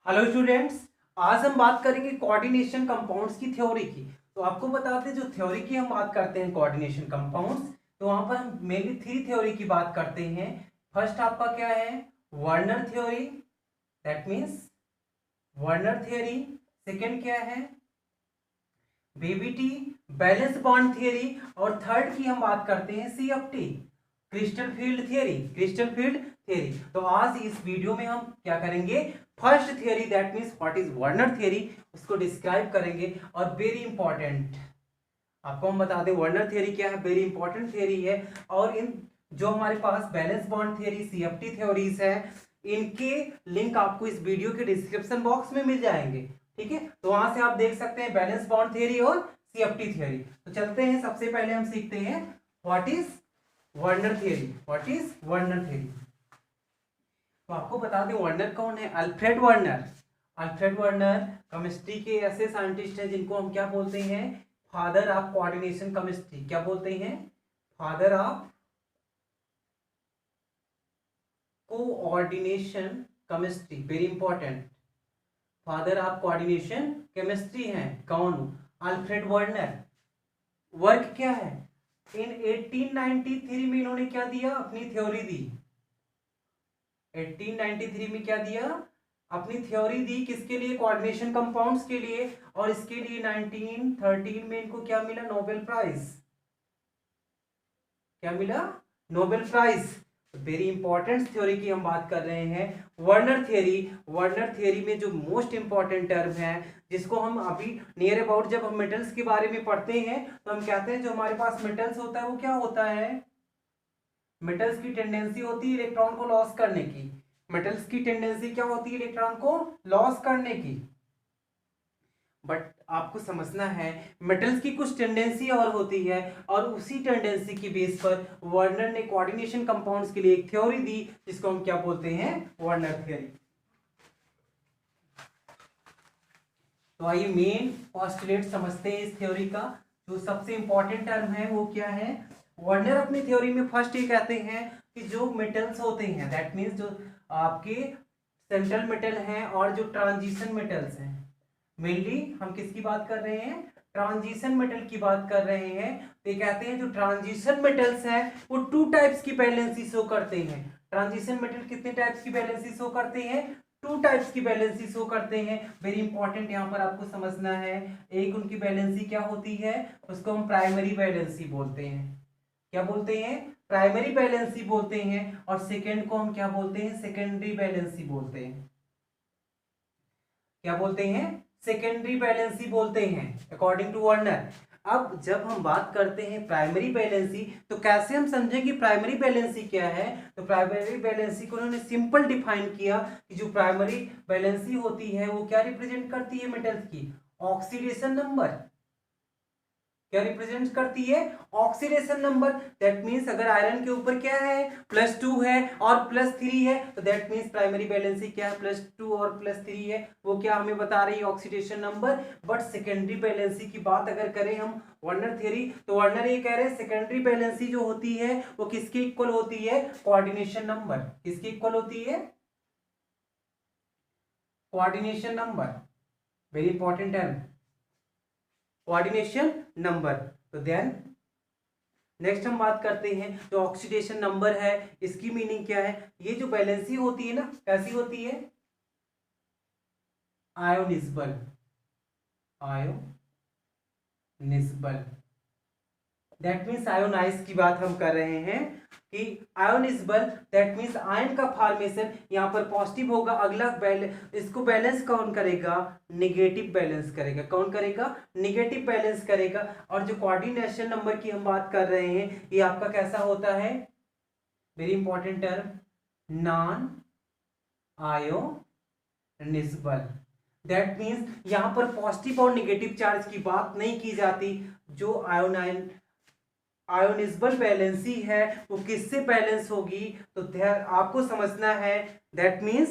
Hello students. आज हम बात करेंगे कोऑर्डिनेशन कंपाउंड्स की थ्योरी की। तो आपको बताते हैं जो थ्योरी की हम बात करते हैं कोऑर्डिनेशन कंपाउंड्स, तो वहां पर हम मेनली थ्री थ्योरी की बात करते हैं। फर्स्ट आपका क्या है? Werner theory, that means Werner theory. Second क्या है? BBT, balance bond theory. और थर्ड की हम बात करते हैं CFT, crystal field theory. Crystal field theory. तो आज इस वीडियो में हम क्या करेंगे? First theory that means what is Werner theory, उसको डिस्क्राइब करेंगे। और वेरी इंपॉर्टेंट आपको हम बता दें वर्नर थ्योरी क्या है, वेरी इंपॉर्टेंट थ्योरी है। और इन जो हमारे पास balance bond theory, CFT theories है, इनके लिंक आपको इस वीडियो के डिस्क्रिप्शन बॉक्स में मिल जाएंगे। ठीक है, तो वहां से आप देख सकते हैं बैलेंस बॉन्ड थ्योरी और सीएफटी थ्योरी। तो चलते हैं, सबसे पहले हम सीखते हैं what is Werner theory. What is Werner theory? तो आपको बता दें वर्नर कौन है? Alfred Werner. Alfred Werner chemistry के ऐसे साइंटिस्ट हैं जिनको हम क्या बोलते हैं? Father of coordination chemistry. क्या बोलते हैं? Father of coordination chemistry, very important. Father of coordination chemistry हैं कौन? Alfred Werner. वर्क क्या है? इन 1893 में इन्होंने क्या दिया? अपनी थ्योरी दी। 1893 में क्या दिया? अपनी थ्योरी दी। किसके लिए? कोऑर्डिनेशन कंपाउंड्स के लिए। और इसके लिए 1913 में इनको क्या मिला? Nobel prize. क्या मिला? Nobel prize. Very important theory की हम बात कर रहे हैं, वर्नर थ्योरी। वर्नर थ्योरी में जो मोस्ट इंपॉर्टेंट टर्म है, जिसको हम अभी नियर अबाउट जब हम मेटल्स के बारे में पढ़ते हैं तो हम कहते हैं जो हमारे पास मेटल्स होता है वो क्या होता है? मेटल्स की टेंडेंसी होती है इलेक्ट्रॉन को लॉस करने की। मेटल्स की टेंडेंसी क्या होती है? इलेक्ट्रॉन को लॉस करने की। बट आपको समझना है मेटल्स की कुछ टेंडेंसी और होती है, और उसी टेंडेंसी की बेस पर वर्नर ने कोऑर्डिनेशन कंपाउंड्स के लिए एक थ्योरी दी, जिसको हम क्या बोलते हैं? Werner theory. तो आइए मेन पोस्टुलेट समझते हैं इस थ्योरी का। जो सबसे इंपॉर्टेंट टर्म है वो क्या है? वर्नर अपनी थ्योरी में फर्स्ट ये कहते हैं कि जो मेटल्स होते हैं, दैट मीन्स जो आपके सेंट्रल मेटल हैं और जो ट्रांजिशन मेटल्स हैं, मेनली हम किसकी बात कर रहे हैं? ट्रांजिशन मेटल की बात कर रहे हैं। तो ये कहते हैं जो ट्रांजिशन मेटल्स हैं वो टू टाइप्स की बैलेंसी शो करते हैं। ट्रांजिशन मेटल कितने टाइप्स की बैलेंसी शो करते हैं? टू टाइप्स की बैलेंसी शो करते हैं। वेरी इंपॉर्टेंट यहाँ पर आपको समझना है। एक उनकी बैलेंसी क्या होती है? उसको हम प्राइमरी बैलेंसी बोलते हैं। क्या बोलते हैं? प्राइमरी बैलेंसी बोलते हैं। और सेकेंड को हम क्या बोलते हैं? सेकेंडरी बैलेंसी बोलते हैं। क्या बोलते हैं? सेकेंडरी बैलेंसी बोलते हैं अकॉर्डिंग टू वर्नर। अब जब हम बात करते हैं प्राइमरी बैलेंसी, तो कैसे हम समझें कि प्राइमरी बैलेंसी क्या है? तो प्राइमरी बैलेंसी को उन्होंने सिंपल डिफाइन किया कि जो प्राइमरी बैलेंसी होती है वो क्या रिप्रेजेंट करती है? मेटल्स की ऑक्सीडेशन नंबर। क्या रिप्रेजेंट करती है? Oxidation number. दैट मींस अगर आयरन के ऊपर क्या है? +2 है और +3 है, तो दैट मींस प्राइमरी बैलेंसी क्या है? +2 और +3 है। वो क्या हमें बता रही है? Oxidation number. But secondary valency की बात अगर करें हम वर्नर थ्योरी, तो वर्नर ये कह रहे हैं सेकेंडरी बैलेंसी जो होती है वो किसके इक्वल होती है? Coordination number. किसके इक्वल होती है? Coordination number. वेरी इंपॉर्टेंट है, कोऑर्डिनेशन नंबर। तो देन नेक्स्ट हम बात करते हैं जो ऑक्सीडेशन नंबर है, इसकी मीनिंग क्या है? ये जो बैलेंसी होती है ना, कैसी होती है? आयोनिज्बल। आयोनिज्बल, दैट मीन्स आयोनाइज की बात हम कर रहे हैं कि आयोनिज्बल, दैट मीन्स आयन का फॉर्मेशन यहाँ पर पॉजिटिव होगा। अगला इसको बैलेंस कौन करेगा? नेगेटिव बैलेंस करेगा। कौन करेगा? नेगेटिव बैलेंस करेगा। और जो कोऑर्डिनेशन नंबर की हम बात कर रहे हैं, ये आपका कैसा होता है? Very important term, non ionizable. That means यहां पर पॉजिटिव और नेगेटिव चार्ज की बात नहीं की जाती। जो आयोनिज्बल बैलेंसी है वो किससे बैलेंस होगी? तो आपको समझना है, that means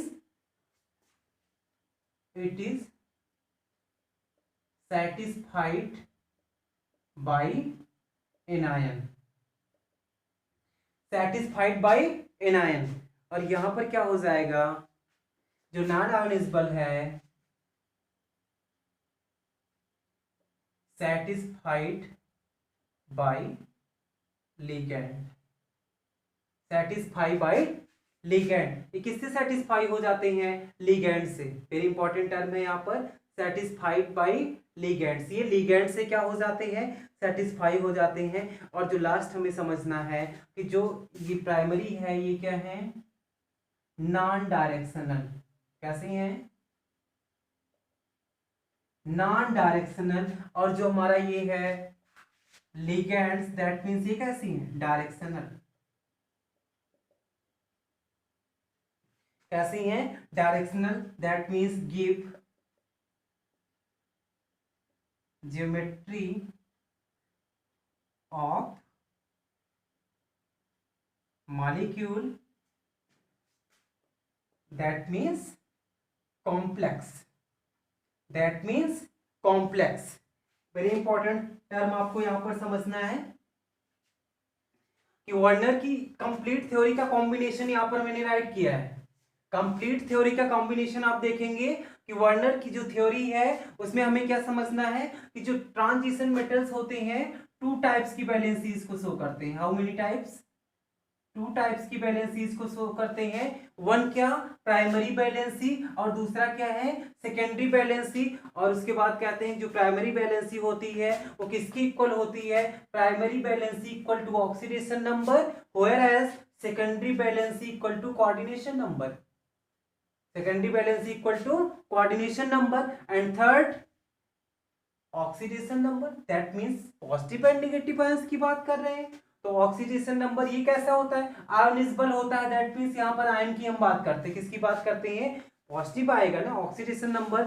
it is satisfied by anion. Satisfied by anion. और यहां पर क्या हो जाएगा? जो नॉन आयोनाइजेबल है satisfied by ligand, satisfy by ligand. ये किससे सेटिस्फाई हो जाते हैं? लिगेंड से। वेरी इंपॉर्टेंट टर्म है यहाँ पर, सेटिस्फाइड बाय लिगेंड्स। ये लिगेंड से क्या हो जाते हैं? सेटिस्फाई हो जाते हैं। और जो लास्ट हमें समझना है कि जो ये प्राइमरी है ये क्या है? Non directional. कैसे हैं? Non directional. और जो हमारा ये है लिगेंड्स, दैट मीन्स ये कैसी है? डायरेक्शनल। कैसी हैं? Directional. That means give geometry of molecule, that means complex, that means complex। Very important term आपको यहां पर समझना है कि वर्नर की कंप्लीट थ्योरी का कॉम्बिनेशन यहां पर मैंने राइट किया है। कंप्लीट थ्योरी का कॉम्बिनेशन आप देखेंगे कि वर्नर की जो थ्योरी है उसमें हमें क्या समझना है कि जो ट्रांजिशन मेटल्स होते हैं टू टाइप्स की वैलेंसीज को शो करते हैं। How many types? Two types की वैलेंसीज को शो करते हैं। वन क्या? प्राइमरी वैलेंसी, और दूसरा क्या है? Secondary valency. और उसके बाद कहते हैं जो प्राइमरी वैलेंसी होती है वो किसकी इक्वल होती है? Primary valency equal to oxidation number, whereas secondary valency equal to coordination number. Secondary valency equal to coordination number. And third oxidation number, that means positive and negative ions की बात कर रहे हैं। तो ऑक्सीडेशन नंबर ये कैसा होता है? आयोनिजबल होता है। दैट मींस यहाँ पर आयन की हम बात करते हैं। किसकी बात करते हैं? पॉजिटिव आएगा ना। Oxidation number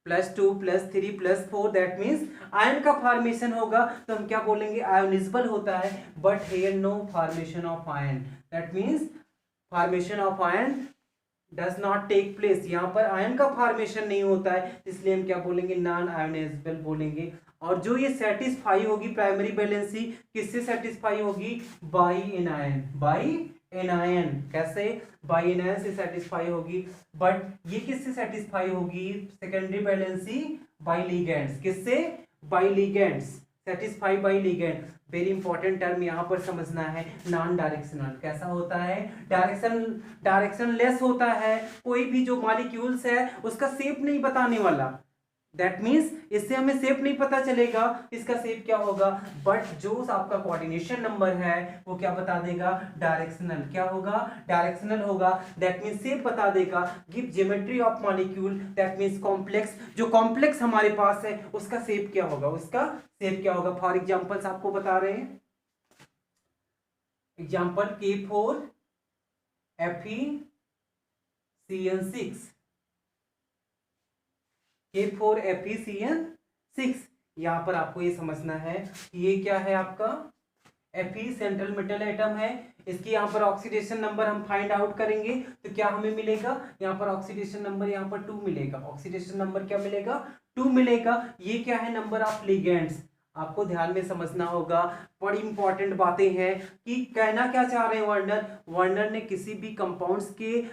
+2 +3 +4, that means ion का फॉर्मेशन होगा तो हम क्या बोलेंगे? आयोनिजबल होता है। But here no formation of ion, that means formation of ion does not take place. यहाँ पर आयन का फॉर्मेशन नहीं होता है, इसलिए हम क्या बोलेंगे? नॉन आयोनाइजेबल बोलेंगे। और जो ये सेटिस्फाई होगी प्राइमरी वैलेंसी, किससे सेटिस्फाई होगी? By anion. By anion. कैसे? बाई एनायन से सेटिस्फाई होगी। बट ये किससे सेटिस्फाई होगी? Secondary valency by ligands. किससे? By ligands. Satisfy by ligand. Very important term यहां पर समझना है, नॉन डायरेक्शनल। कैसा होता है? डायरेक्शन लेस होता है। कोई भी जो मॉलिक्यूल्स है उसका शेप नहीं बताने वाला। दैट मीन्स इससे हमें शेप नहीं पता चलेगा इसका शेप क्या होगा। बट जो आपका कोऑर्डिनेशन नंबर है वो क्या बता देगा? डायरेक्शनल। क्या होगा? डायरेक्शनल होगा। दैट मीन्स शेप बता देगा। Give geometry of molecule, that means complex. जो कॉम्प्लेक्स हमारे पास है उसका शेप क्या होगा? उसका शेप क्या होगा? फॉर एग्जाम्पल्स आपको बता रहे हैं। Example K4 FeCN6, K4 FeCN6। यहां पर आपको ये समझना है कि ये क्या है आपका? Fe सेंट्रल मेटल एटम है। इसकी यहाँ पर ऑक्सीडेशन नंबर हम फाइंड आउट करेंगे तो क्या हमें मिलेगा? यहाँ पर ऑक्सीडेशन नंबर यहाँ पर 2 मिलेगा। ऑक्सीडेशन नंबर क्या मिलेगा? 2 मिलेगा। ये क्या है? Number of ligands. आपको ध्यान में समझना होगा। बड़ी इंपॉर्टेंट बातें हैं कि कहना क्या चाह रहे हैं वर्नर। वर्नर ने किसी भी कंपाउंड्स के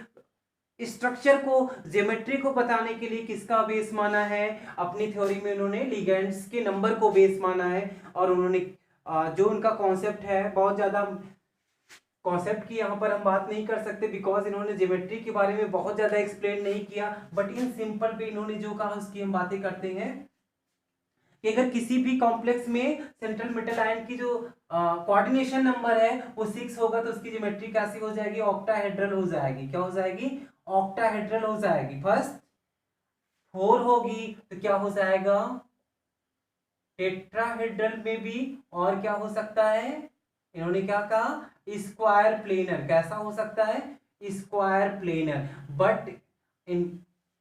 स्ट्रक्चर को, ज्योमेट्री को बताने के लिए किसका बेस माना है? अपनी थ्योरी में उन्होंने लिगेंड्स के नंबर को बेस माना है। और उन्होंने जो उनका कॉन्सेप्ट है, बहुत ज्यादा कॉन्सेप्ट की यहाँ पर हम बात नहीं कर सकते बिकॉज इन्होंने ज्योमेट्री के बारे में बहुत ज्यादा एक्सप्लेन नहीं किया। बट इन सिंपल पे इन्होंने जो कहा उसकी हम बातें करते हैं कि अगर किसी भी कॉम्प्लेक्स में सेंट्रल मेटल आयन की जो कोऑर्डिनेशन नंबर है वो 6 होगा तो उसकी ज्योमेट्री कैसी हो जाएगी? ऑक्टाहेड्रल हो जाएगी। क्या हो जाएगी? ऑक्टाहेड्रल हो जाएगी। फर्स्ट 4 होगी तो क्या हो जाएगा? टेट्राहेड्रल में भी। और क्या हो सकता है? इन्होंने क्या कहा? Square planar. कैसा हो सकता है? Square planar. But in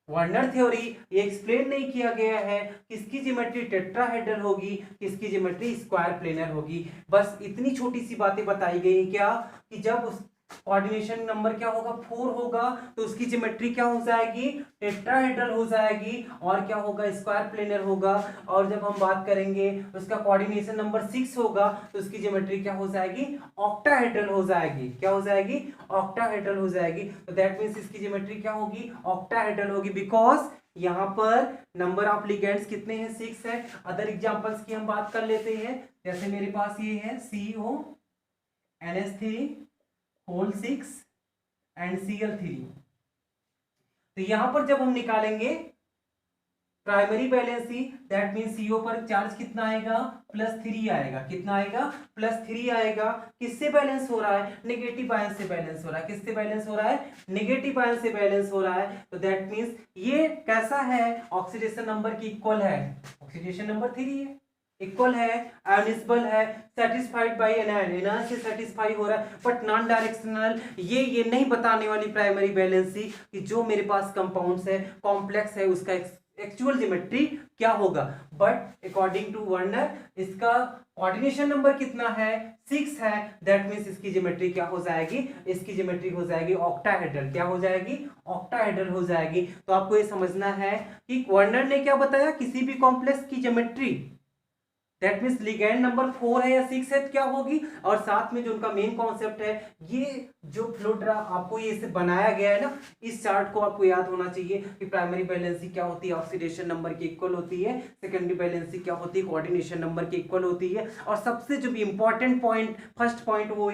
Werner theory ये एक्सप्लेन नहीं किया गया है किसकी ज्योमेट्री टेट्राहेड्रल होगी, किसकी ज्योमेट्री स्क्वायर प्लेनर होगी। बस इतनी छोटी सी बातें बताई गई क्या कि जब उस कोऑर्डिनेशन नंबर क्या होगा 4 होगा, तो उसकी ज्योमेट्री क्या हो जाएगी टेट्राहेड्रल हो जाएगी, और क्या होगा स्क्वायर प्लेनर होगा। और जब हम बात करेंगे उसका कोऑर्डिनेशन नंबर 6 होगा तो उसकी ज्योमेट्री क्या हो जाएगी ऑक्टाहेड्रल हो जाएगी। क्या हो जाएगी ऑक्टाहेड्रल हो जाएगी। तो दैट मींस इसकी ज्योमेट्री क्या होगी ऑक्टाहेड्रल होगी, बिकॉज यहाँ पर नंबर ऑफ लिगेंड्स कितने हैं 6 है। अदर एग्जांपल्स की हम बात कर लेते हैं, जैसे मेरे पास ये है CONH3 होल 6 एंड Cl3। तो यहां पर जब हम निकालेंगे primary valency, that mean CO पर चार्ज कितना आएगा +3 आएगा। कितना आएगा +3 आएगा। किससे बैलेंस हो रहा है नेगेटिव आयन से बैलेंस हो रहा है। किससे बैलेंस हो रहा है नेगेटिव आयन से बैलेंस हो रहा है। तो दैट मीन्स ये कैसा है ऑक्सीडेशन नंबर की इक्वल है, ऑक्सीडेशन नंबर 3 है, इक्वल है, आयोनिसबल है, सेटिस्फाइड बाय एनायन, एनायन से सेटिस्फाई हो रहा है, बट नॉन डायरेक्शनल। ये नहीं बताने वाली प्राइमरी वैलेंसी कि जो मेरे पास कंपाउंड्स है कॉम्प्लेक्स है उसका एक्चुअल ज्योमेट्री क्या होगा। बट अकॉर्डिंग टू वर्नर इसका कोऑर्डिनेशन नंबर कितना है 6 है, दैट मींस इसकी ज्योमेट्री क्या हो जाएगी, इसकी ज्योमेट्री हो जाएगी ऑक्टाहेड्रल। क्या हो जाएगी ऑक्टाहेड्रल हो जाएगी। तो आपको ये समझना है कि वर्नर ने क्या बताया किसी भी कॉम्प्लेक्स की geometry that means ligand number 4 है या 6 है क्या होगी, और साथ में जो उनका मेन कॉन्सेप्ट है ये जो फ्लो आपको ये इसे बनाया गया है ना, इस चार्ट को आपको याद होना चाहिए कि प्राइमरी बैलेंसी क्या होती है ऑक्सीडेशन नंबर की इक्वल होती है, सेकेंडरी बैलेंसी क्या होती है कोऑर्डिनेशन नंबर की इक्वल होती है। और सबसे जो भी इंपॉर्टेंट पॉइंट फर्स्ट पॉइंट वो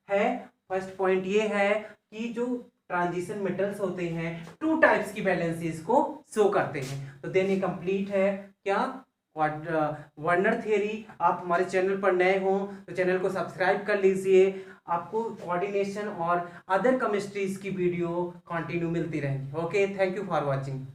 फर्स्ट पॉइंट ये है कि जो ट्रांजिशन मेटल्स होते हैं 2 टाइप्स की बैलेंसीज को शो करते हैं। तो देन ये कंप्लीट है क्या वर्नर थ्योरी। आप हमारे चैनल पर नए हो तो चैनल को सब्सक्राइब कर लीजिए, आपको कोऑर्डिनेशन और अदर केमिस्ट्रीज की वीडियो कंटिन्यू मिलती रहेंगी। Okay, thank you for watching.